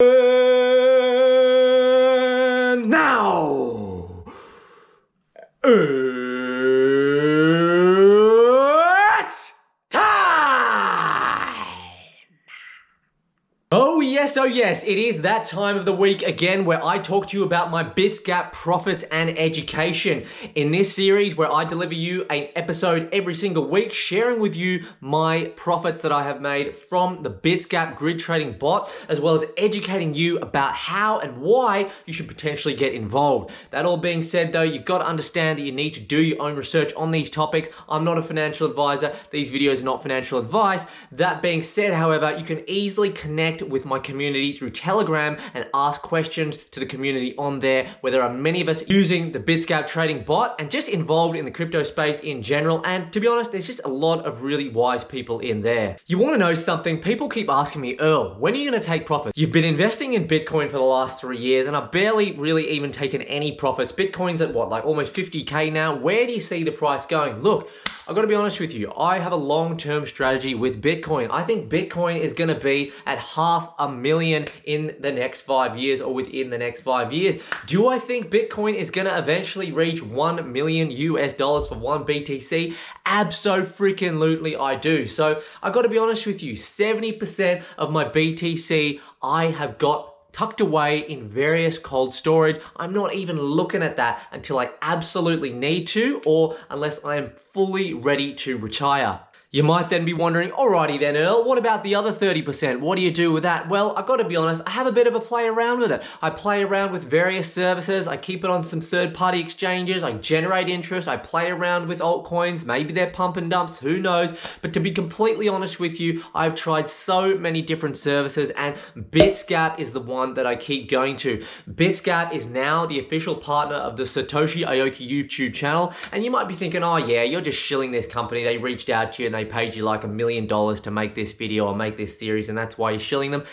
And now, it's time! Oh yes, it is that time of the week again where I talk to you about my Bitsgap profits and education. In this series where I deliver you an episode every single week, sharing with you my profits that I have made from the Bitsgap grid trading bot, as well as educating you about how and why you should potentially get involved. That all being said though, you've got to understand that you need to do your own research on these topics. I'm not a financial advisor. These videos are not financial advice. That being said, however, you can easily connect with my community through Telegram and ask questions to the community on there, where there are many of us using the Bitsgap trading bot and just involved in the crypto space in general. And to be honest, there's just a lot of really wise people in there. You want to know something? People keep asking me, Earl, when are you going to take profits? You've been investing in Bitcoin for the last 3 years and I've barely really even taken any profits. Bitcoin's at what, like almost 50K now? Where do you see the price going? Look, I've got to be honest with you. I have a long-term strategy with Bitcoin. I think Bitcoin is going to be at $500,000 in the next 5 years, or within the next 5 years. Do I think Bitcoin is going to eventually reach $1 million for one BTC? Abso-freaking-lutely I do. So I've got to be honest with you. 70% of my BTC I have got tucked away in various cold storage. I'm not even looking at that until I absolutely need to, or unless I am fully ready to retire. You might then be wondering, alrighty then Earl, what about the other 30%? What do you do with that? Well, I've got to be honest, I have a bit of a play around with it. I play around with various services, I keep it on some third-party exchanges, I generate interest, I play around with altcoins, maybe they're pump and dumps, who knows? But to be completely honest with you, I've tried so many different services and Bitsgap is the one that I keep going to. Bitsgap is now the official partner of the Satoshi Aoki YouTube channel, and you might be thinking, oh yeah, you're just shilling this company, they reached out to you and they paid you like $1 million to make this video or make this series and that's why you're shilling them.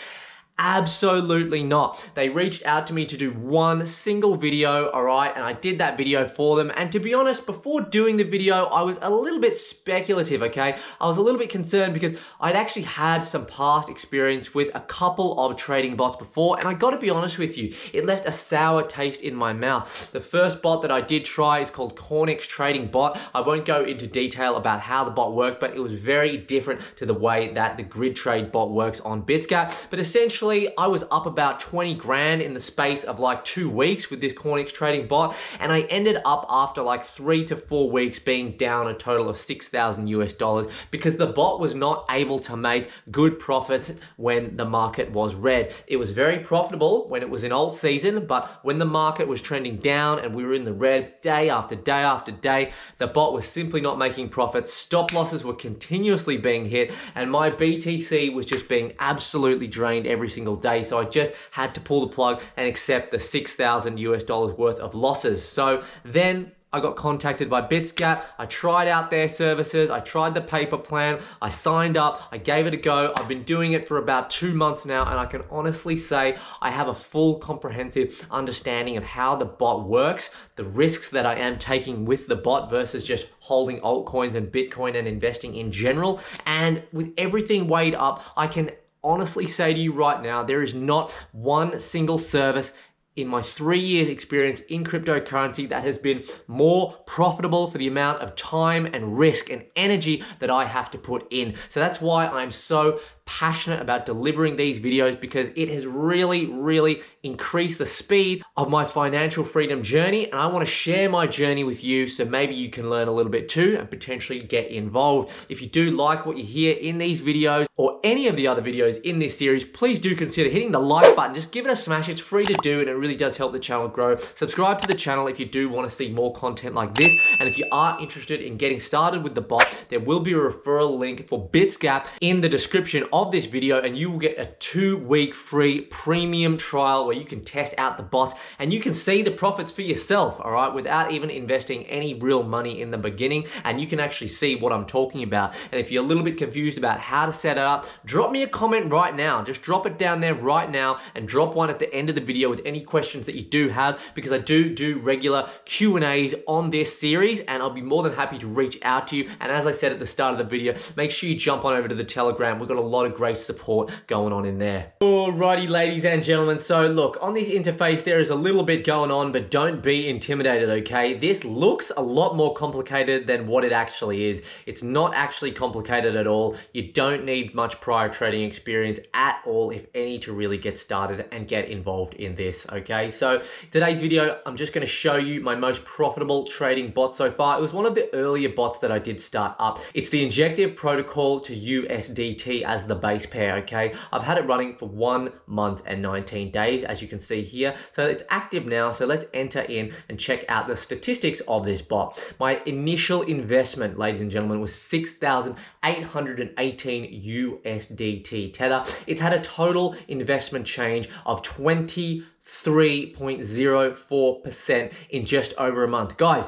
Absolutely not. They reached out to me to do one single video, all right, and I did that video for them. And to be honest, before doing the video, I was a little bit speculative, okay? I was a little bit concerned because I'd actually had some past experience with a couple of trading bots before, and I gotta be honest with you, it left a sour taste in my mouth. The first bot that I did try is called Cornix Trading Bot. I won't go into detail about how the bot worked, but it was very different to the way that the grid trade bot works on Bitsgap. But essentially, I was up about 20 grand in the space of like 2 weeks with this Cornix trading bot, and I ended up after like 3 to 4 weeks being down a total of $6,000 because the bot was not able to make good profits when the market was red. It was very profitable when it was in alt season, but when the market was trending down and we were in the red day after day after day, the bot was simply not making profits. Stop losses were continuously being hit, and my BTC was just being absolutely drained every single day. So I just had to pull the plug and accept the $6,000 worth of losses. So then I got contacted by Bitsgap. I tried out their services. I tried the paper plan. I signed up. I gave it a go. I've been doing it for about 2 months now, and I can honestly say I have a full comprehensive understanding of how the bot works, the risks that I am taking with the bot versus just holding altcoins and Bitcoin and investing in general. And with everything weighed up, I can honestly say to you right now, there is not one single service in my 3 years experience in cryptocurrency that has been more profitable for the amount of time and risk and energy that I have to put in. So that's why I'm so passionate about delivering these videos, because it has really increased the speed of my financial freedom journey, and I want to share my journey with you so maybe you can learn a little bit too and potentially get involved. If you do like what you hear in these videos or any of the other videos in this series, please do consider hitting the like button. Just give it a smash. It's free to do and it really does help the channel grow. Subscribe to the channel if you do want to see more content like this, and if you are interested in getting started with the bot, there will be a referral link for Bitsgap in the description of this video, and you will get a 2-week free premium trial where you can test out the bot and you can see the profits for yourself, all right, without even investing any real money in the beginning, and you can actually see what I'm talking about. And if you're a little bit confused about how to set it up, drop me a comment right now. Just drop it down there right now and drop one at the end of the video with any questions that you do have, because I do regular Q&As on this series, and I'll be more than happy to reach out to you. And as I said at the start of the video, make sure you jump on over to the Telegram. We've got a lot lot of great support going on in there. Alrighty, ladies and gentlemen. So look, on this interface, there is a little bit going on, but don't be intimidated, okay? This looks a lot more complicated than what it actually is. It's not actually complicated at all. You don't need much prior trading experience at all, if any, to really get started and get involved in this, okay? So today's video, I'm just gonna show you my most profitable trading bot so far. It was one of the earlier bots that I did start up. It's the Injective Protocol to USDT as the base pair, okay? I've had it running for 1 month and 19 days, as you can see here. So it's active now, so let's enter in and check out the statistics of this bot. My initial investment, ladies and gentlemen, was 6,818 USDT Tether. It's had a total investment change of 23.04% in just over a month. Guys,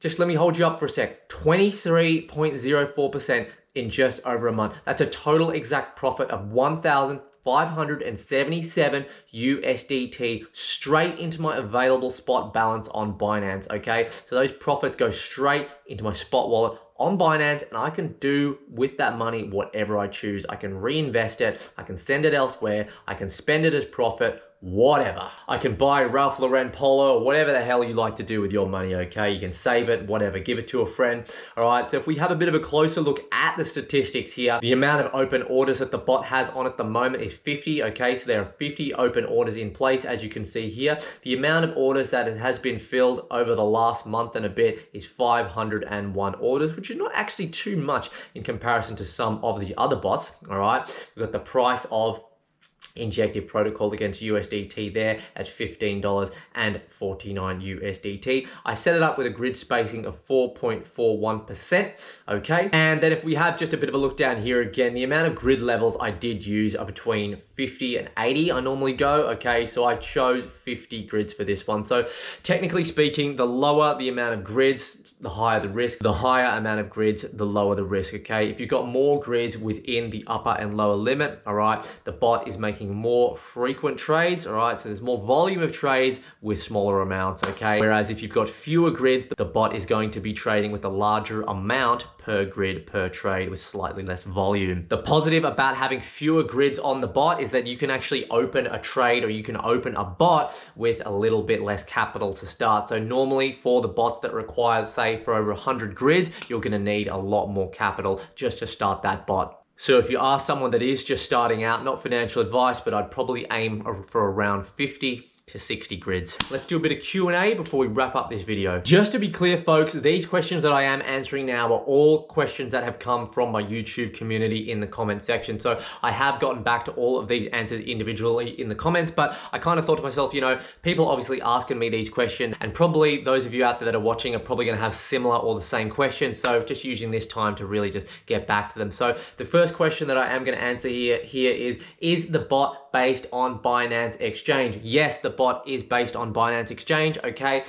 just let me hold you up for a sec. 23.04% in just over a month. That's a total exact profit of 1,577 USDT straight into my available spot balance on Binance, okay? So those profits go straight into my spot wallet on Binance, and I can do with that money whatever I choose. I can reinvest it, I can send it elsewhere, I can spend it as profit, whatever. I can buy Ralph Lauren polo or whatever the hell you like to do with your money, okay? You can save it, whatever, give it to a friend. All right, so if we have a bit of a closer look at the statistics here, the amount of open orders that the bot has on at the moment is 50, okay? So there are 50 open orders in place, as you can see here. The amount of orders that it has been filled over the last month and a bit is 501 orders, which is not actually too much in comparison to some of the other bots, all right? We've got the price of Injective Protocol against USDT there at $15.49 USDT. I set it up with a grid spacing of 4.41%, okay? And then if we have just a bit of a look down here again, the amount of grid levels I did use are between 50 and 80 I normally go, okay? So I chose 50 grids for this one. So technically speaking, the lower the amount of grids, the higher the risk. The higher amount of grids, the lower the risk, okay? If you've got more grids within the upper and lower limit, all right, the bot is making more frequent trades, all right? So there's more volume of trades with smaller amounts, okay? Whereas if you've got fewer grids, the bot is going to be trading with a larger amount per grid, per trade, with slightly less volume. The positive about having fewer grids on the bot is that you can actually open a trade, or you can open a bot with a little bit less capital to start. So normally for the bots that require, say, for over 100 grids, you're gonna need a lot more capital just to start that bot. So if you are someone that is just starting out, not financial advice, but I'd probably aim for around 50 to 60 grids. Let's do a bit of Q&A before we wrap up this video. Just to be clear, folks, these questions that I am answering now are all questions that have come from my YouTube community in the comment section. So I have gotten back to all of these answers individually in the comments, but I kind of thought to myself, you know, people obviously asking me these questions, and probably those of you out there that are watching are probably gonna have similar or the same questions. So just using this time to really just get back to them. So the first question that I am gonna answer here is the bot based on Binance Exchange? Yes, the bot is based on Binance Exchange, okay?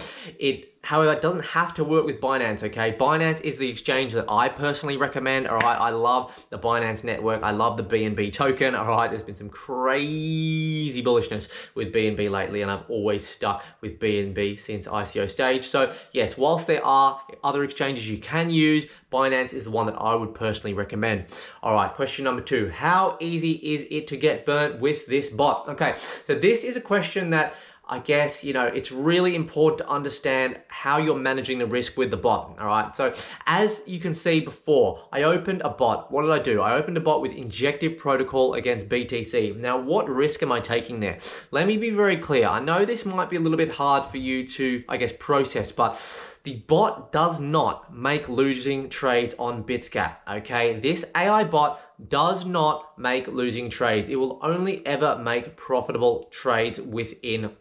However, it doesn't have to work with Binance, okay? Binance is the exchange that I personally recommend, all right? I love the Binance network. I love the BNB token, all right? There's been some crazy bullishness with BNB lately, and I've always stuck with BNB since ICO stage. So yes, whilst there are other exchanges you can use, Binance is the one that I would personally recommend. All right, question number 2. How easy is it to get burnt with this bot? Okay, so this is a question that I guess, you know, it's really important to understand how you're managing the risk with the bot, all right? So as you can see before, I opened a bot. What did I do? I opened a bot with Injective Protocol against BTC. Now, what risk am I taking there? Let me be very clear. I know this might be a little bit hard for you to, I guess, process, but the bot does not make losing trades on Bitsgap, okay? This AI bot does not make losing trades. It will only ever make profitable trades within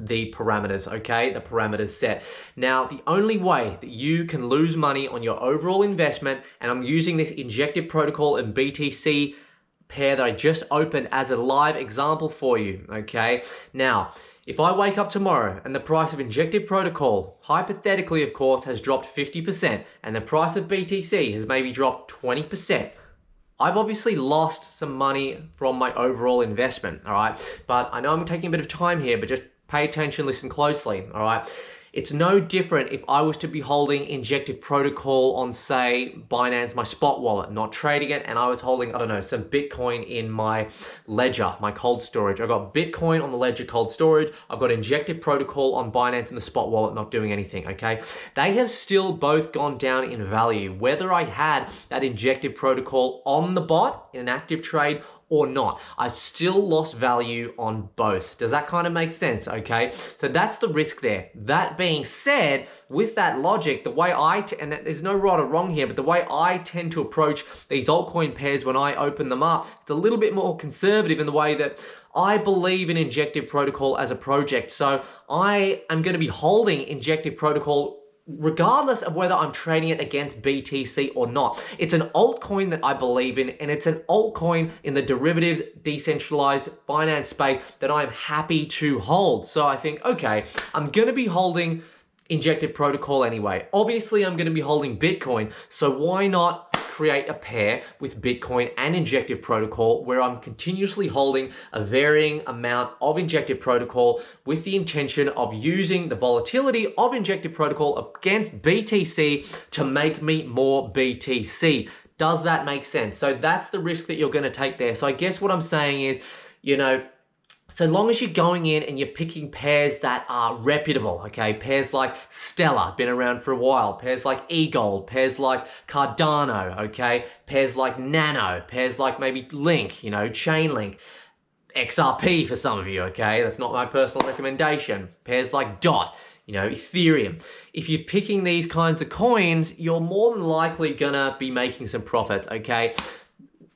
the parameters, okay? The parameters set. Now, the only way that you can lose money on your overall investment, and I'm using this Injective Protocol and BTC pair that I just opened as a live example for you, okay? Now, if I wake up tomorrow and the price of Injective Protocol, hypothetically of course, has dropped 50%, and the price of BTC has maybe dropped 20%, I've obviously lost some money from my overall investment, all right? But I know I'm taking a bit of time here, but just pay attention, listen closely, all right? It's no different if I was to be holding Injective Protocol on, say, Binance, my spot wallet, not trading it, and I was holding, I don't know, some Bitcoin in my ledger, my cold storage. I've got Bitcoin on the ledger cold storage. I've got Injective Protocol on Binance in the spot wallet, not doing anything, okay? They have still both gone down in value, whether I had that Injective Protocol on the bot in an active trade or not. I still lost value on both. Does that kind of make sense? Okay, so that's the risk there. That being said, with that logic, the way and there's no right or wrong here, but the way I tend to approach these altcoin pairs when I open them up, it's a little bit more conservative in the way that I believe in Injective Protocol as a project. So I am going to be holding Injective Protocol regardless of whether I'm trading it against BTC or not. It's an altcoin that I believe in, and it's an altcoin in the derivatives, decentralized finance space that I'm happy to hold. So I think, okay, I'm going to be holding Injective Protocol anyway. Obviously, I'm going to be holding Bitcoin, so why not create a pair with Bitcoin and Injective Protocol where I'm continuously holding a varying amount of Injective Protocol with the intention of using the volatility of Injective Protocol against BTC to make me more BTC. Does that make sense? So that's the risk that you're going to take there. So I guess what I'm saying is, you know, so long as you're going in and you're picking pairs that are reputable, okay? Pairs like Stellar, been around for a while. Pairs like eGold, pairs like Cardano, okay? Pairs like Nano, pairs like maybe Link, you know, Chainlink. XRP for some of you, okay? That's not my personal recommendation. Pairs like DOT, you know, Ethereum. If you're picking these kinds of coins, you're more than likely gonna be making some profits, okay?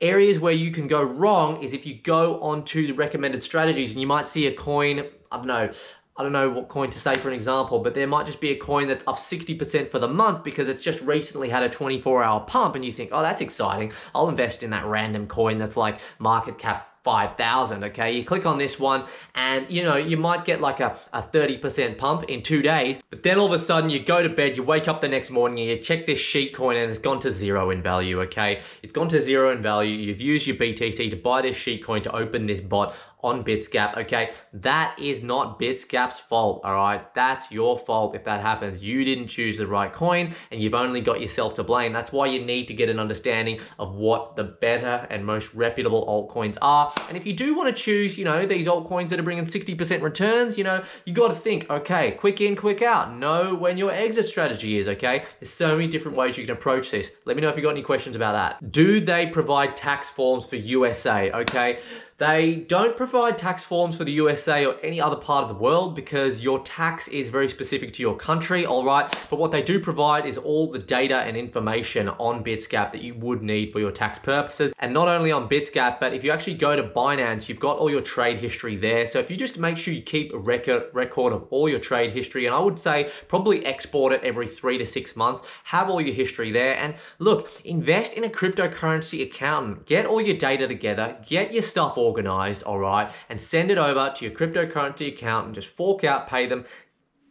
Areas where you can go wrong is if you go onto the recommended strategies and you might see a coin, I don't know what coin to say for an example, but there might just be a coin that's up 60% for the month because it's just recently had a 24-hour pump and you think, oh, that's exciting. I'll invest in that random coin that's like market cap 5,000, okay? You click on this one and, you know, you might get like a 30% pump in 2 days, but then all of a sudden you go to bed, you wake up the next morning and you check this sheet coin and it's gone to zero in value, okay? It's gone to zero in value. You've used your BTC to buy this sheet coin to open this bot on Bitsgap, okay? That is not Bitsgap's fault, all right? That's your fault if that happens. You didn't choose the right coin and you've only got yourself to blame. That's why you need to get an understanding of what the better and most reputable altcoins are. And if you do want to choose, you know, these altcoins that are bringing 60% returns, you know, you got to think, okay, quick in, quick out. Know when your exit strategy is, okay? There's so many different ways you can approach this. Let me know if you got any questions about that. Do they provide tax forms for USA, okay? They don't provide tax forms for the USA or any other part of the world because your tax is very specific to your country, all right? But what they do provide is all the data and information on Bitsgap that you would need for your tax purposes. And not only on Bitsgap, but if you actually go to Binance, you've got all your trade history there. So if you just make sure you keep a record of all your trade history, and I would say probably export it every 3 to 6 months, have all your history there. And look, invest in a cryptocurrency accountant. Get all your data together, get your stuff organized, all right, and send it over to your cryptocurrency account and just fork out, pay them,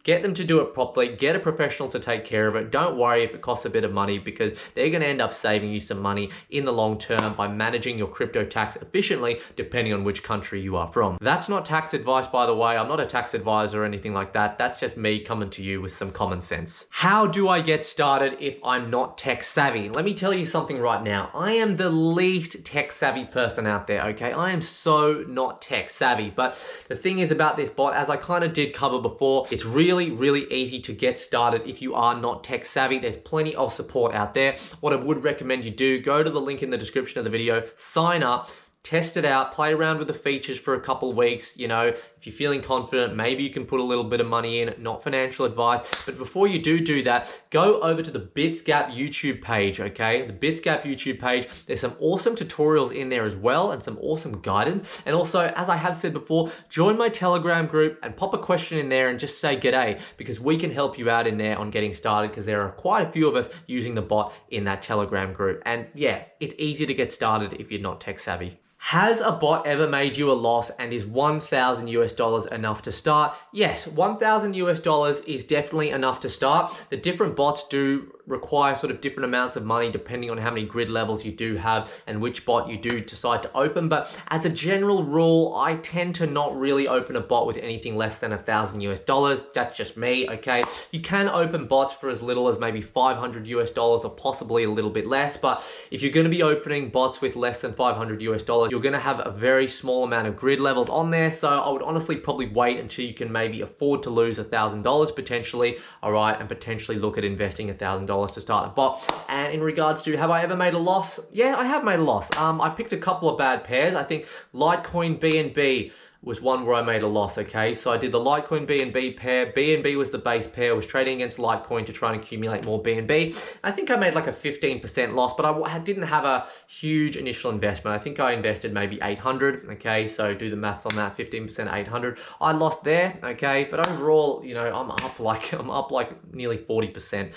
get them to do it properly, get a professional to take care of it. Don't worry if it costs a bit of money because they're going to end up saving you some money in the long term by managing your crypto tax efficiently, depending on which country you are from. That's not tax advice, by the way. I'm not a tax advisor or anything like that. That's just me coming to you with some common sense. How do I get started if I'm not tech savvy? Let me tell you something right now. I am the least tech savvy person out there, okay? I am so not tech savvy. But the thing is about this bot, as I kind of did cover before, it's really easy to get started if you are not tech savvy. There's plenty of support out there. What I would recommend you do, go to the link in the description of the video, sign up, test it out, play around with the features for a couple of weeks. You know, if you're feeling confident, maybe you can put a little bit of money in, not financial advice. But before you do that, go over to the Bitsgap YouTube page, okay? The Bitsgap YouTube page, there's some awesome tutorials in there as well and some awesome guidance. And also, as I have said before, join my Telegram group and pop a question in there and just say g'day because we can help you out in there on getting started because there are quite a few of us using the bot in that Telegram group. And yeah, it's easy to get started if you're not tech savvy. Has a bot ever made you a loss and is $1,000 enough to start? Yes, $1,000 is definitely enough to start. The different bots do require sort of different amounts of money depending on how many grid levels you do have and which bot you do decide to open. But as a general rule, I tend to not really open a bot with anything less than $1,000 US. That's just me, okay? You can open bots for as little as maybe $500 US or possibly a little bit less, but if you're going to be opening bots with less than $500 US, you're going to have a very small amount of grid levels on there. So I would honestly probably wait until you can maybe afford to lose $1,000 potentially, all right, and potentially look at investing $1,000 to start a bot. And in regards to have I ever made a loss? Yeah, I have made a loss. I picked a couple of bad pairs. I think Litecoin BNB was one where I made a loss, okay? So I did the Litecoin BNB pair. BNB was the base pair. I was trading against Litecoin to try and accumulate more BNB. I think I made like a 15% loss, but I didn't have a huge initial investment. I think I invested maybe 800, okay? So do the maths on that, 15%, 800. I lost there, okay? But overall, you know, I'm up like nearly 40%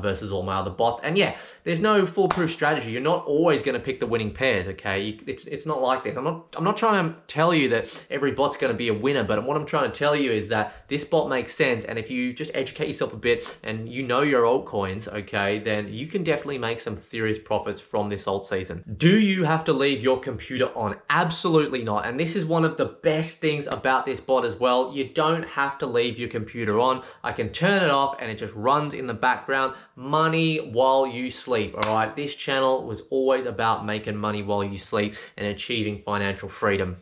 versus all my other bots. And yeah, there's no foolproof strategy. You're not always gonna pick the winning pairs, okay? It's not like this. I'm not trying to tell you that every bot's going to be a winner, but what I'm trying to tell you is that this bot makes sense, and if you just educate yourself a bit and you know your altcoins, okay, then you can definitely make some serious profits from this alt season. Do you have to leave your computer on? Absolutely not. And this is one of the best things about this bot as well. You don't have to leave your computer on. I can turn it off and it just runs in the background. Money while you sleep, all right? This channel was always about making money while you sleep and achieving financial freedom.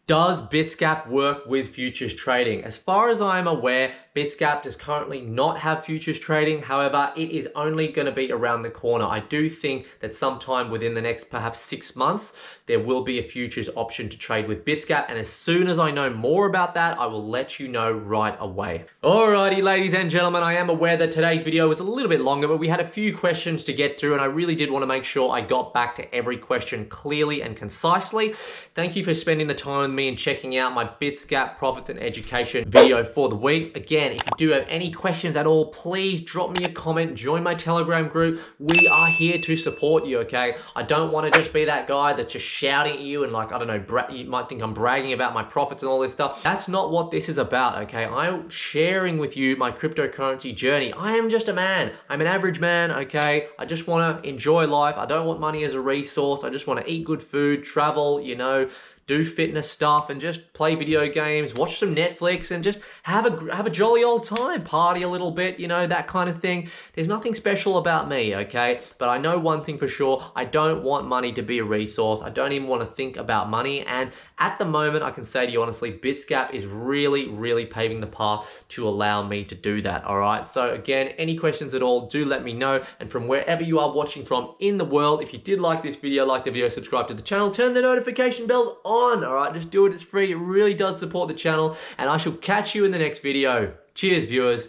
Does Bitsgap work with futures trading? As far as I'm aware, Bitsgap does currently not have futures trading. However, it is only going to be around the corner. I do think that sometime within the next perhaps 6 months, there will be a futures option to trade with Bitsgap. And as soon as I know more about that, I will let you know right away. Alrighty, ladies and gentlemen, I am aware that today's video was a little bit longer, but we had a few questions to get through, and I really did want to make sure I got back to every question clearly and concisely. Thank you for spending the time with me and checking out my Bitsgap profits and education video for the week. Again, if you do have any questions at all, please drop me a comment, join my Telegram group. We are here to support you, okay? I don't want to just be that guy that's just shouting at you and like, I don't know, you might think I'm bragging about my profits and all this stuff. That's not what this is about, okay? I'm sharing with you my cryptocurrency journey. I am just a man. I'm an average man, okay? I just want to enjoy life. I don't want money as a resource. I just want to eat good food, travel, you know, do fitness stuff and just play video games, watch some Netflix and just have a jolly old time, party a little bit, you know, that kind of thing. There's nothing special about me, okay? But I know one thing for sure, I don't want money to be a resource. I don't even want to think about money. And at the moment, I can say to you honestly, Bitsgap is really, really paving the path to allow me to do that, all right? So again, any questions at all, do let me know. And from wherever you are watching from in the world, if you did like this video, like the video, subscribe to the channel, turn the notification bells on, all right? Just do it, it's free. It really does support the channel, and I shall catch you in the next video. Cheers, viewers.